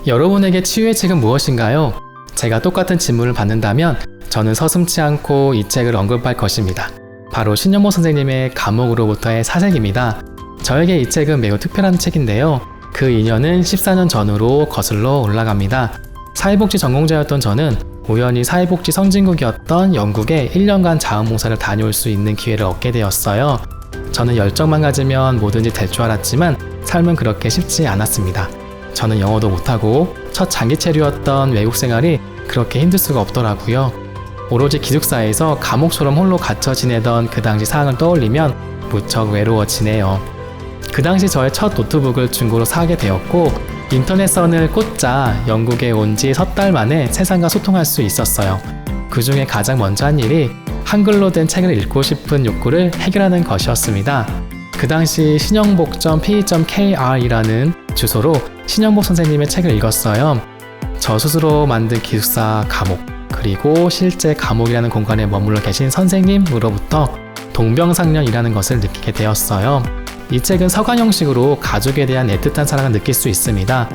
여러분에게 치유의 책은 무엇인가요? 제가 똑같은 질문을 받는다면 저는 서슴지 않고 이 책을 언급할 것입니다. 바로 신영모 선생님의 감옥으로부터의 사색입니다. 저에게 이 책은 매우 특별한 책인데요. 그 인연은 14년 전으로 거슬러 올라갑니다. 사회복지 전공자였던 저는 우연히 사회복지 선진국이었던 영국에 1년간 자원봉사를 다녀올 수 있는 기회를 얻게 되었어요. 저는 열정만 가지면 뭐든지 될 줄 알았지만 삶은 그렇게 쉽지 않았습니다. 저는 영어도 못하고 첫 장기 체류였던 외국 생활이 그렇게 힘들 수가 없더라고요. 오로지 기숙사에서 감옥처럼 홀로 갇혀 지내던 그 당시 상황을 떠올리면 무척 외로워지네요. 그 당시 저의 첫 노트북을 중고로 사게 되었고 인터넷선을 꽂자 영국에 온 지 석 달 만에 세상과 소통할 수 있었어요. 그 중에 가장 먼저 한 일이 한글로 된 책을 읽고 싶은 욕구를 해결하는 것이었습니다. 그 당시 신영복.pe.kr이라는 주소로 신영복 선생님의 책을 읽었어요. 저 스스로 만든 기숙사 감옥, 그리고 실제 감옥이라는 공간에 머물러 계신 선생님으로부터 동병상련이라는 것을 느끼게 되었어요. 이 책은 서간 형식으로 가족에 대한 애틋한 사랑을 느낄 수 있습니다.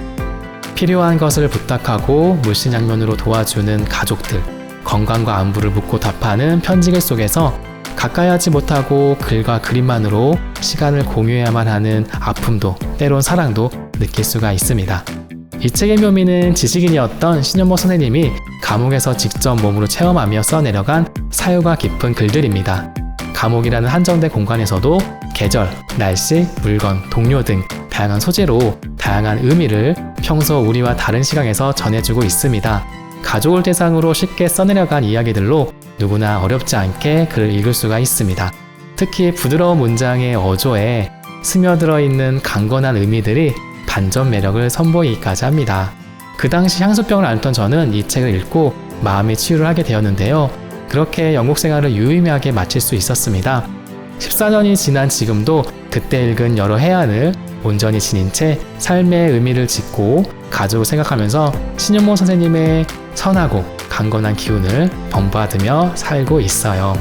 필요한 것을 부탁하고 물심양면으로 도와주는 가족들, 건강과 안부를 묻고 답하는 편지글 속에서 가까이 하지 못하고 글과 그림만으로 시간을 공유해야만 하는 아픔도 때론 사랑도 느낄 수가 있습니다. 이 책의 묘미는 지식인이었던 신영모 선생님이 감옥에서 직접 몸으로 체험하며 써내려간 사유가 깊은 글들입니다. 감옥이라는 한정된 공간에서도 계절, 날씨, 물건, 동료 등 다양한 소재로 다양한 의미를 평소 우리와 다른 시각에서 전해주고 있습니다. 가족을 대상으로 쉽게 써내려간 이야기들로 누구나 어렵지 않게 글을 읽을 수가 있습니다. 특히 부드러운 문장의 어조에 스며들어 있는 강건한 의미들이 반전 매력을 선보이기까지 합니다. 그 당시 향수병을 앓던 저는 이 책을 읽고 마음의 치유를 하게 되었는데요. 그렇게 영국 생활을 유의미하게 마칠 수 있었습니다. 14년이 지난 지금도 그때 읽은 여러 해안을 온전히 지닌 채 삶의 의미를 짓고 가족을 생각하면서 신영모 선생님의 선하고 강건한 기운을 본받으며 살고 있어요.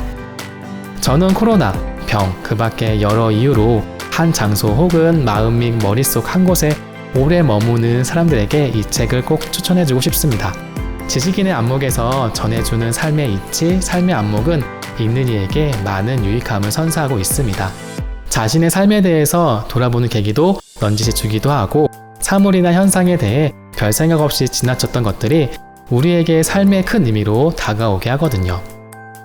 저는 코로나, 병, 그 밖에 여러 이유로 한 장소 혹은 마음 및 머릿속 한 곳에 오래 머무는 사람들에게 이 책을 꼭 추천해주고 싶습니다. 지식인의 안목에서 전해주는 삶의 이치, 삶의 안목은 읽는 이에게 많은 유익함을 선사하고 있습니다. 자신의 삶에 대해서 돌아보는 계기도 넌지시 주기도 하고 사물이나 현상에 대해 별 생각 없이 지나쳤던 것들이 우리에게 삶의 큰 의미로 다가오게 하거든요.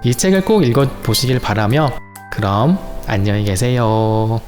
이 책을 꼭 읽어보시길 바라며 그럼 안녕히 계세요.